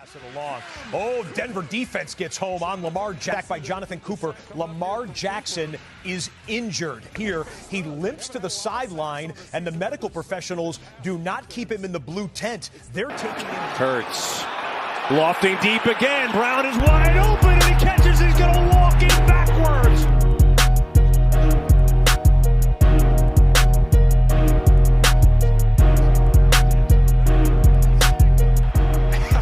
Pass it along. Oh, Denver defense gets home on Lamar Jackson by Jonathan Cooper. Lamar Jackson is injured. Here, he limps to the sideline, and the medical professionals do not keep him in the blue tent. They're taking him. Hurts. Lofting deep again. Brown is wide open, and he catches. He's going to walk in backwards.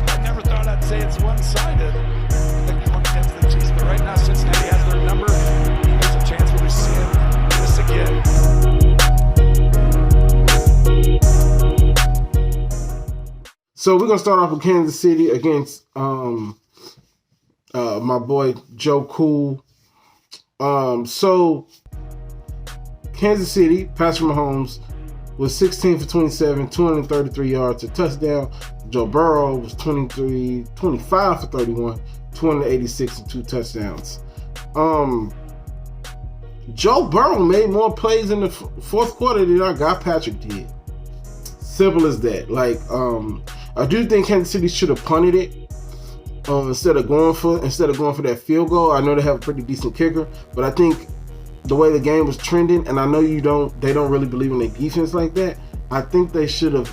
I never thought I'd say it's one-sided. I think one against the Chiefs, but right now Cincinnati has their number. There's a chance we'll be seeing this again. So we're gonna start off with Kansas City against my boy Joe Cool. So Kansas City, Patrick Mahomes was 16 for 27, 233 yards, a touchdown. Joe Burrow was 25 for 31, 286 and 2 touchdowns. Joe Burrow made more plays in the fourth quarter than our guy Patrick did. Simple as that. I do think Kansas City should have punted it instead of going for that field goal. I know they have a pretty decent kicker, but I think the way the game was trending, and I know they don't really believe in their defense like that. I think they should have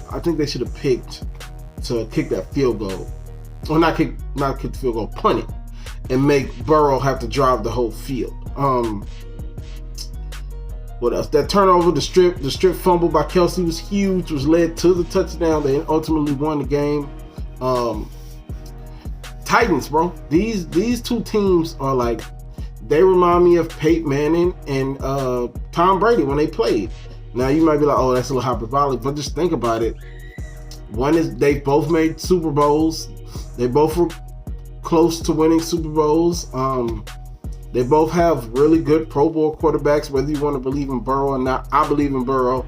picked to kick that field goal, or not kick the field goal, punt it, and make Burrow have to drive the whole field. What else? That turnover, the strip fumble by Kelsey was huge, was led to the touchdown. They ultimately won the game. Titans, bro. These two teams are like, they remind me of Peyton Manning and Tom Brady when they played. Now you might be like, oh, that's a little hyperbolic, but just think about it. One is they both made Super Bowls. They both were close to winning Super Bowls. They both have really good Pro Bowl quarterbacks, whether you want to believe in Burrow or not. I believe in Burrow.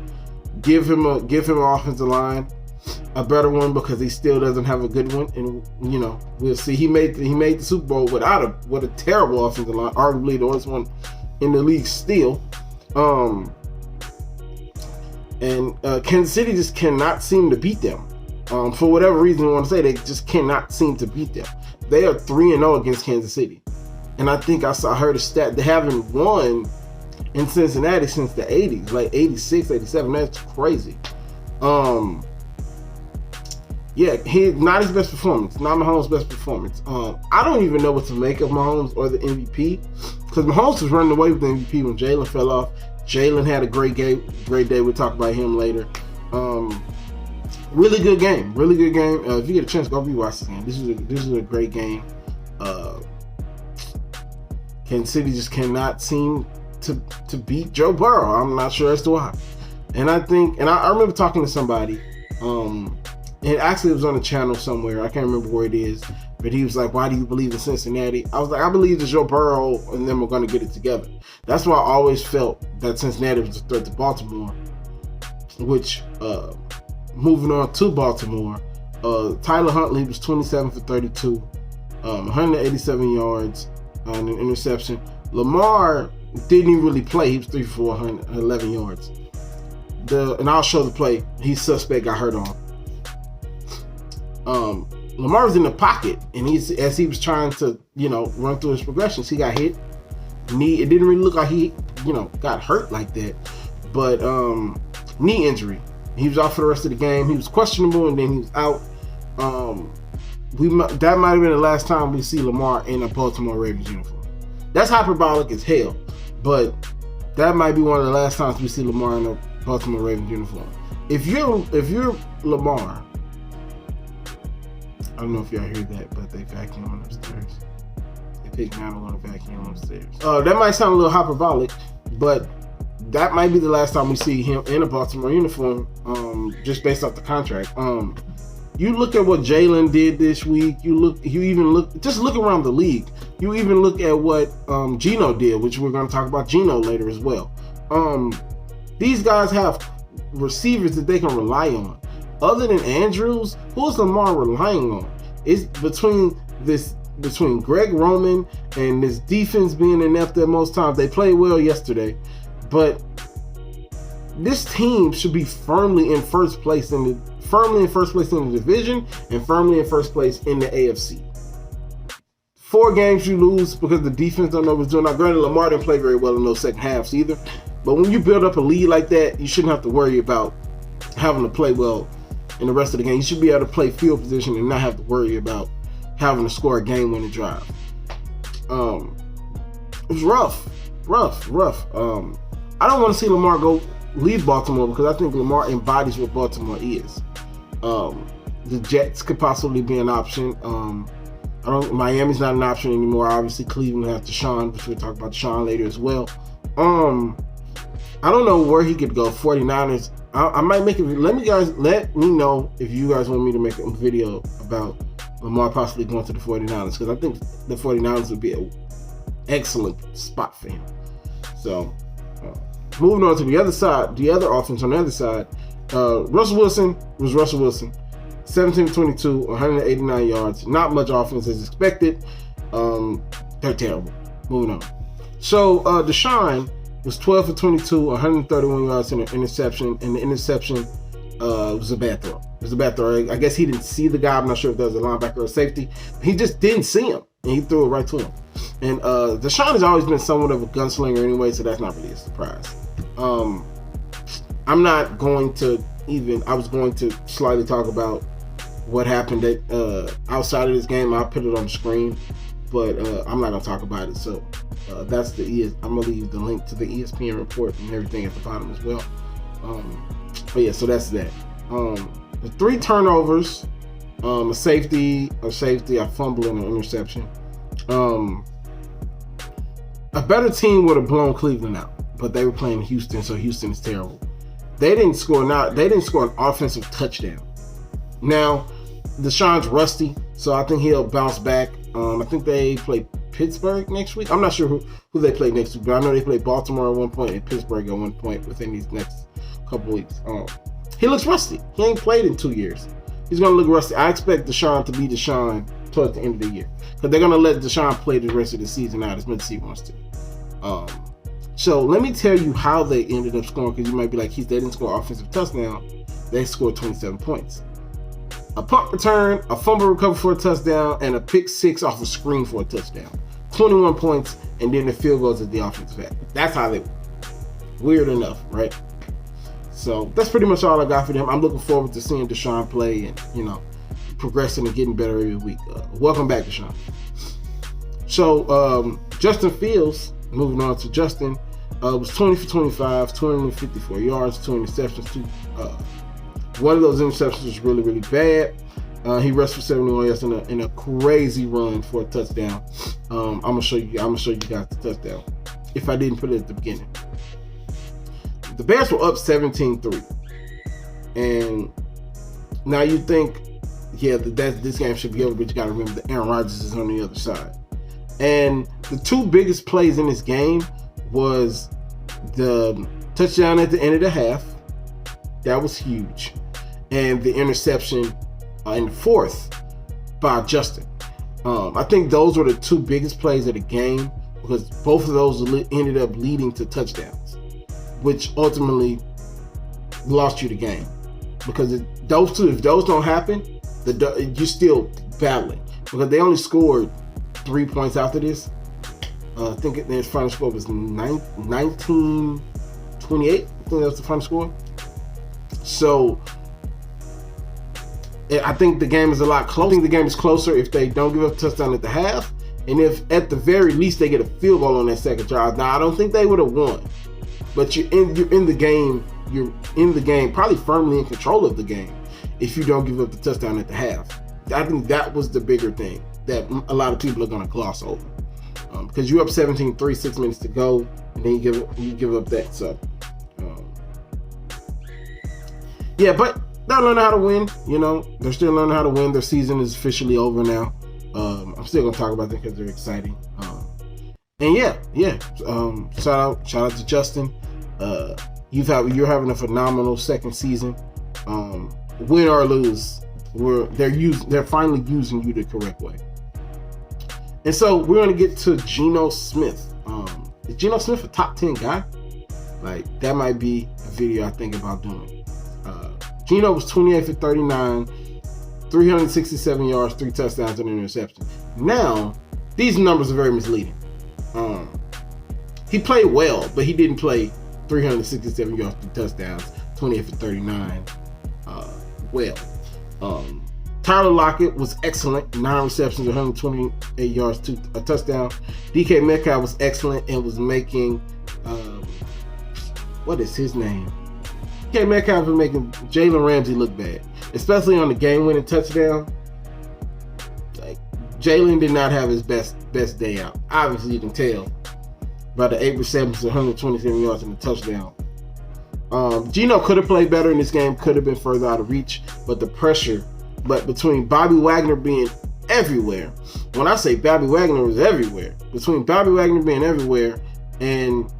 Give him an offensive line, a better one, because he still doesn't have a good one. And we'll see. He made the Super Bowl with a terrible offensive line, arguably the worst one in the league still. Kansas City just cannot seem to beat them. For whatever reason you want to say, they just cannot seem to beat them. They are 3-0 against Kansas City. And I think I heard a stat, they haven't won in Cincinnati since the 80s, like 86, 87. That's crazy. He's not his best performance, not Mahomes' best performance. I don't even know what to make of Mahomes or the MVP, because Mahomes was running away with the MVP when Jalen fell off. Jalen had a great day. We'll talk about him later. Really good game. If you get a chance, go rewatch this game. This is a great game. Kansas City just cannot seem to beat Joe Burrow. I'm not sure as to why. And I remember talking to somebody, and actually it was on a channel somewhere. I can't remember where it is, but he was like, why do you believe in Cincinnati? I was like, I believe that Joe Burrow and them are going to get it together. That's why I always felt that Cincinnati was a threat to Baltimore, which, moving on to Baltimore, Tyler Huntley was 27 for 32, 187 yards, and an interception. Lamar didn't even really play. He was 3 for 111 yards. And I'll show the play. He's suspect got hurt on. Lamar was in the pocket, and as he was trying to, run through his progressions, he got hit. It didn't really look like he, got hurt like that, but knee injury. He was out for the rest of the game. He was questionable, and then he was out. That might have been the last time we see Lamar in a Baltimore Ravens uniform. That's hyperbolic as hell, but that might be one of the last times we see Lamar in a Baltimore Ravens uniform. If you're Lamar, I don't know if y'all hear that, but they vacuum upstairs. They pick 901 to vacuum upstairs. That might sound a little hyperbolic, but that might be the last time we see him in a Baltimore uniform, just based off the contract. You look at what Jalen did this week. Look around the league. You even look at what Geno did, which we're going to talk about Geno later as well. These guys have receivers that they can rely on. Other than Andrews, who's Lamar relying on? It's between Greg Roman and this defense being inept at most times. They played well yesterday, but this team should be firmly in first place in the firmly in first place in the division and firmly in first place in the AFC. 4 games you lose because the defense don't know what's doing. Now, granted, Lamar didn't play very well in those second halves either. But when you build up a lead like that, you shouldn't have to worry about having to play well in the rest of the game. You should be able to play field position and not have to worry about having to score a game-winning drive. It was rough. I don't want to see Lamar leave Baltimore because I think Lamar embodies what Baltimore is. The Jets could possibly be an option. Miami's not an option anymore. Obviously, Cleveland has Deshaun, which we'll talk about Deshaun later as well. I don't know where he could go. 49ers. I might make it. Let me know if you guys want me to make a video about Lamar possibly going to the 49ers, because I think the 49ers would be an excellent spot for him. So, moving on to the other side, the other offense on the other side, Russell Wilson was Russell Wilson. 17-22, 189 yards. Not much offense as expected. They're terrible. Moving on. So, Deshaun was 12 for 22, 131 yards and an interception. And the interception was a bad throw. It was a bad throw. I guess he didn't see the guy. I'm not sure if that was a linebacker or safety. He just didn't see him, and he threw it right to him. And Deshaun has always been somewhat of a gunslinger anyway, so that's not really a surprise. I'm not going to I was going to slightly talk about what happened outside of this game. I'll put it on the screen, but I'm not going to talk about it. So that's I'm going to leave the link to the ESPN report and everything at the bottom as well. But yeah, so that's that. The 3 turnovers, a safety, a fumble, and an interception. A better team would have blown Cleveland out, but they were playing Houston, so Houston is terrible. They didn't score an offensive touchdown. Now, Deshaun's rusty, so I think he'll bounce back. I think they play Pittsburgh next week. I'm not sure who they play next week, but I know they play Baltimore at one point and Pittsburgh at one point within these next couple weeks. He looks rusty. He ain't played in 2 years. He's going to look rusty. I expect Deshaun to be Deshaun towards the end of the year, because they're going to let Deshaun play the rest of the season out as much as he wants to. So let me tell you how they ended up scoring, because you might be like, they didn't score offensive touchdown. They scored 27 points. A punt return, a fumble recovery for a touchdown, and a pick 6 off a screen for a touchdown. 21 points, and then the field goes at the offensive half. That's how they were. Weird enough, right? So that's pretty much all I got for them. I'm looking forward to seeing Deshaun play and, progressing and getting better every week. Welcome back, Deshaun. So Justin Fields, moving on to Justin, was 20 for 25, 254 yards, 2 interceptions. One of those interceptions was really, really bad. He rushed for 71 yards in a crazy run for a touchdown. I'm gonna show you guys the touchdown if I didn't put it at the beginning. The Bears were up 17-3, and now you think, that this game should be over, but you got to remember that Aaron Rodgers is on the other side. And the 2 biggest plays in this game was the touchdown at the end of the half. That was huge. And the interception in the 4th by Justin. I think those were the 2 biggest plays of the game, because both of those ended up leading to touchdowns, which ultimately lost you the game. Because if those don't happen, you're still battling, because they only scored 3 points after this. I think their final score was 19-28. I think that was the final score. So I think the game is a lot closer. I think the game is closer if they don't give up a touchdown at the half, and if at the very least they get a field goal on that second drive. Now, I don't think they would have won, but you're in the game. You're in the game, probably firmly in control of the game, if you don't give up the touchdown at the half. I think that was the bigger thing that a lot of people are going to gloss over, because you're up 17-3, 6 minutes to go, and then you give up that. So, but they're learning how to win. They're still learning how to win. Their season is officially over now. I'm still going to talk about them because they're exciting. Shout out to Justin. You're having a phenomenal second season. Win or lose, they're finally using you the correct way. And so we're going to get to Geno Smith. Is Geno Smith a top 10 guy? Like, that might be a video I think about doing. Geno was 28 for 39, 367 yards, 3 touchdowns, and an interception. Now, these numbers are very misleading. He played well, but he didn't play 367 yards, 3 touchdowns, 28 for 39 well. Tyler Lockett was excellent, 9 receptions, 128 yards, 2 a touchdown. DK Metcalf was excellent and was making, what is his name? DK Metcalf was making Jalen Ramsey look bad, especially on the game-winning touchdown. Like, Jalen did not have his best day out. Obviously, you can tell by the 8 receptions, 127 yards, and a touchdown. Geno could have played better in this game, could have been further out of reach, but the pressure. But between Bobby Wagner being everywhere, when I say Bobby Wagner was everywhere, between Bobby Wagner being everywhere and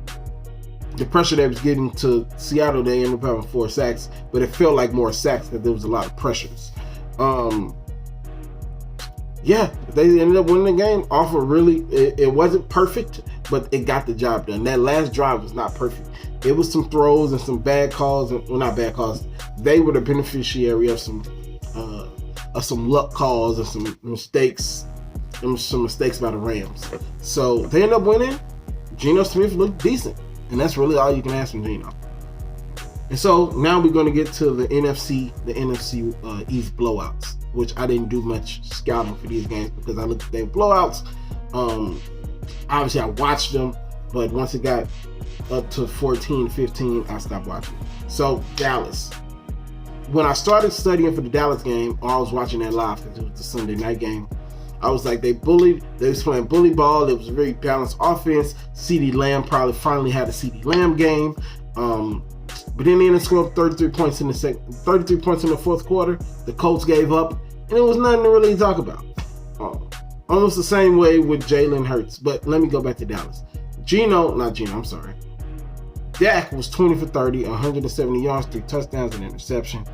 the pressure that was getting to Seattle, they ended up having 4 sacks, but it felt like more sacks because there was a lot of pressures. Yeah, they ended up winning the game off of really, it wasn't perfect, but it got the job done. That last drive was not perfect. It was some throws and some bad calls, well, not bad calls. They were the beneficiary of some luck calls and some mistakes by the Rams. So they end up winning. Geno Smith looked decent, and that's really all you can ask from Geno. And so now we're going to get to the NFC East blowouts, which I didn't do much scouting for these games because I looked at their blowouts. Obviously, I watched them, but once it got up to 14-15, I stopped watching. So Dallas. When I started studying for the Dallas game, or I was watching that live because it was the Sunday night game, I was like, they was playing bully ball. It was a very balanced offense. CeeDee Lamb finally had a CeeDee Lamb game. But then they ended up scoring 33 points in the fourth quarter. The Colts gave up, and it was nothing to really talk about. Almost the same way with Jalen Hurts. But let me go back to Dallas. Dak was 20 for 30, 170 yards, 3 touchdowns, and an interception.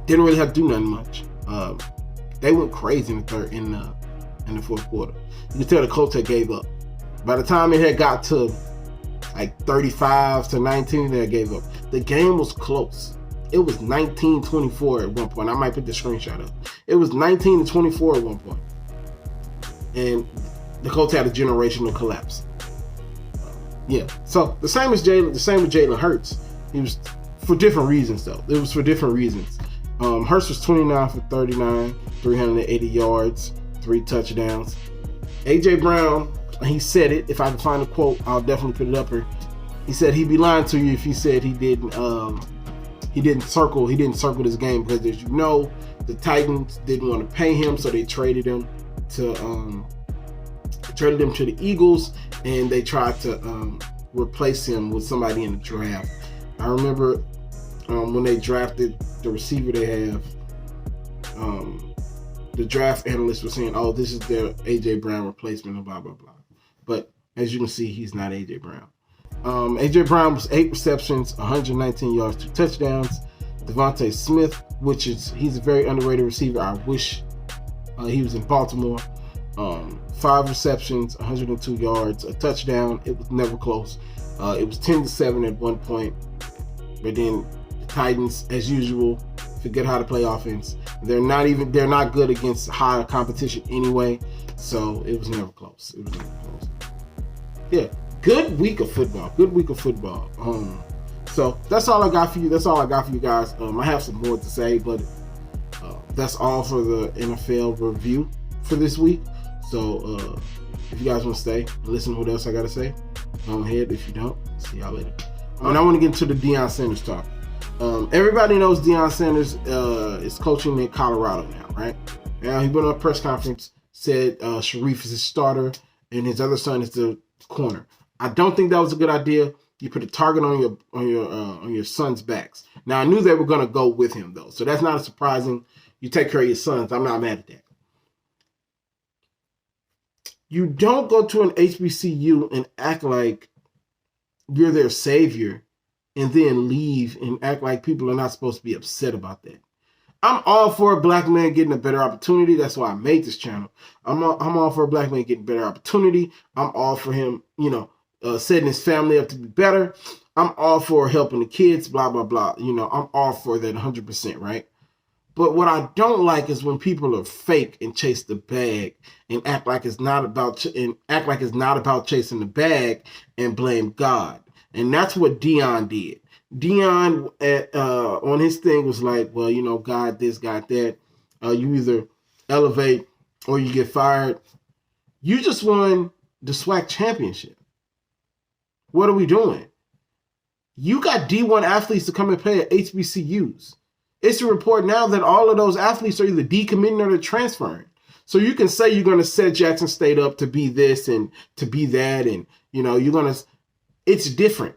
Didn't really have to do nothing much. They went crazy in the fourth quarter. You can tell the Colts had gave up. By the time it had got to like 35-19, they had gave up. The game was close. It was 19-24 at one point. I might put the screenshot up. It was 19-24 at one point. And the Colts had a generational collapse. Yeah. So the same with Jalen Hurts. He was for different reasons though. It was for different reasons. Hurts was 29 for 39, 380 yards, 3 touchdowns. AJ Brown, he said it. If I can find a quote, I'll definitely put it up here. He said he'd be lying to you if he said he didn't circle this game because, as you know, the Titans didn't want to pay him, so they traded him to the Eagles, and they tried to replace him with somebody in the draft. I remember when they drafted the receiver they have, the draft analysts were saying, "Oh, this is their AJ Brown replacement," and blah blah blah. But as you can see, he's not AJ Brown. AJ Brown was 8 receptions, 119 yards, 2 touchdowns. Devontae Smith, he's a very underrated receiver. I wish he was in Baltimore. 5 receptions, 102 yards, a touchdown. It was never close. It was 10-7 at one point. But then the Titans, as usual, forget how to play offense. They're not good against high competition anyway. So it was never close. Yeah. Good week of football. So that's all I got for you. Guys. I have some more to say, but that's all for the NFL review for this week. So if you guys want to stay and listen to what else I got to say, go ahead. If you don't, see y'all later. And I want to get into the Deion Sanders talk. Everybody knows Deion Sanders is coaching in Colorado now, right? Now, he went on a press conference, said Sharif is his starter and his other son is the corner. I don't think that was a good idea. You put a target on your son's backs. Now, I knew they were going to go with him, though, so that's not surprising. You take care of your sons. I'm not mad at that. You don't go to an HBCU and act like you're their savior and then leave and act like people are not supposed to be upset about that. I'm all for a black man getting a better opportunity. That's why I made this channel. I'm all for a black man getting a better opportunity. I'm all for him, setting his family up to be better. I'm all for helping the kids, blah, blah, blah. I'm all for that 100%, right? But what I don't like is when people are fake and chase the bag and act like it's not about chasing the bag and blame God. And that's what Dion did. Dion on his thing was like, well, God this, God that. You either elevate or you get fired. You just won the SWAC championship. What are we doing? You got D1 athletes to come and play at HBCUs. It's a report now that all of those athletes are either decommitting or they're transferring. So you can say you're going to set Jackson State up to be this and to be that. And, you're going to, it's different.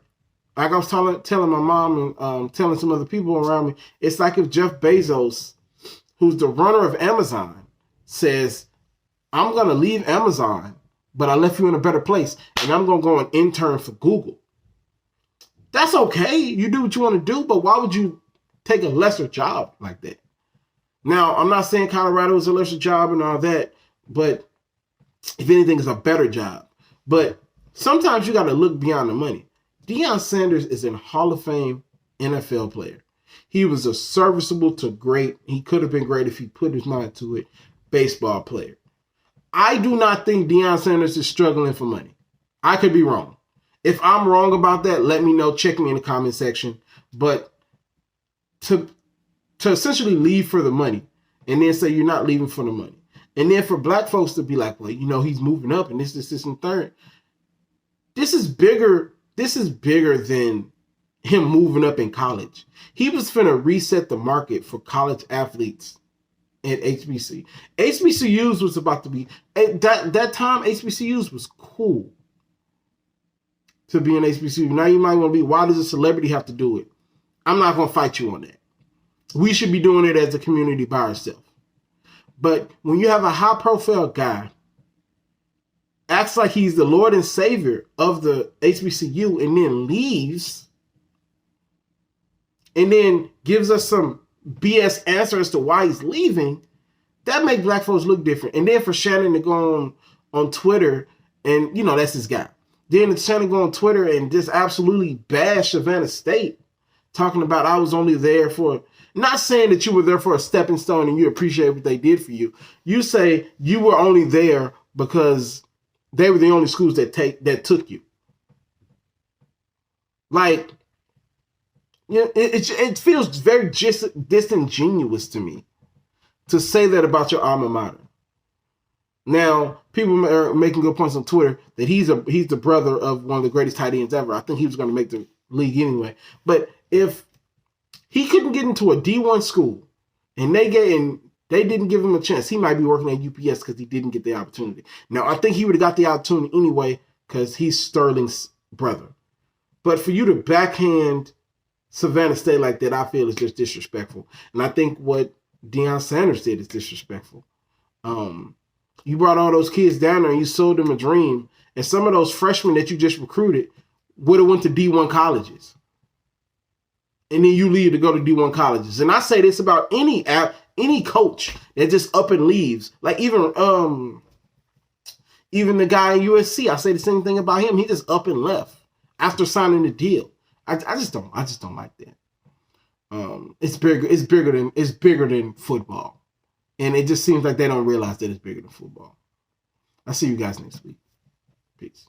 Like I was telling my mom and telling some other people around me, it's like if Jeff Bezos, who's the runner of Amazon, says, I'm going to leave Amazon, but I left you in a better place, and I'm going to go and intern for Google. That's okay. You do what you want to do, but why would you take a lesser job like that? Now, I'm not saying Colorado is a lesser job and all that, but if anything, it's a better job. But sometimes you got to look beyond the money. Deion Sanders is a Hall of Fame NFL player. He was a serviceable to great, he could have been great if he put his mind to it, baseball player. I do not think Deion Sanders is struggling for money. I could be wrong. If I'm wrong about that, let me know. Check me in the comment section. But to essentially leave for the money and then say you're not leaving for the money. And then for black folks to be like, well, he's moving up and this, and third. This is bigger than him moving up in college. He was finna reset the market for college athletes at HBC. HBCUs was about to be, at that time, HBCUs was cool to be an HBCU. Now you might want to be, why does a celebrity have to do it? I'm not going to fight you on that. We should be doing it as a community by ourselves. But when you have a high profile guy, acts like he's the Lord and Savior of the HBCU and then leaves and then gives us some BS answer as to why he's leaving, that makes black folks look different. And then for Shannon to go on Twitter and, that's his guy. Then Shannon go on Twitter and just absolutely bash Savannah State, talking about I was only there for, not saying that you were there for a stepping stone and you appreciate what they did for you. You say you were only there because they were the only schools that took you. Like, it feels very disingenuous to me to say that about your alma mater. Now, people are making good points on Twitter that he's the brother of one of the greatest tight ends ever. I think he was going to make the league anyway. But if he couldn't get into a D1 school and they didn't give him a chance, he might be working at UPS because he didn't get the opportunity. Now, I think he would have got the opportunity anyway because he's Sterling's brother. But for you to backhand Savannah State like that, I feel is just disrespectful. And I think what Deion Sanders did is disrespectful. You brought all those kids down there and you sold them a dream. And some of those freshmen that you just recruited would have went to D1 colleges. And then you leave to go to D1 colleges. And I say this about any coach that just up and leaves. Like even the guy in USC, I say the same thing about him. He just up and left after signing the deal. I just don't like that. It's bigger than football. And it just seems like they don't realize that it's bigger than football. I'll see you guys next week. Peace.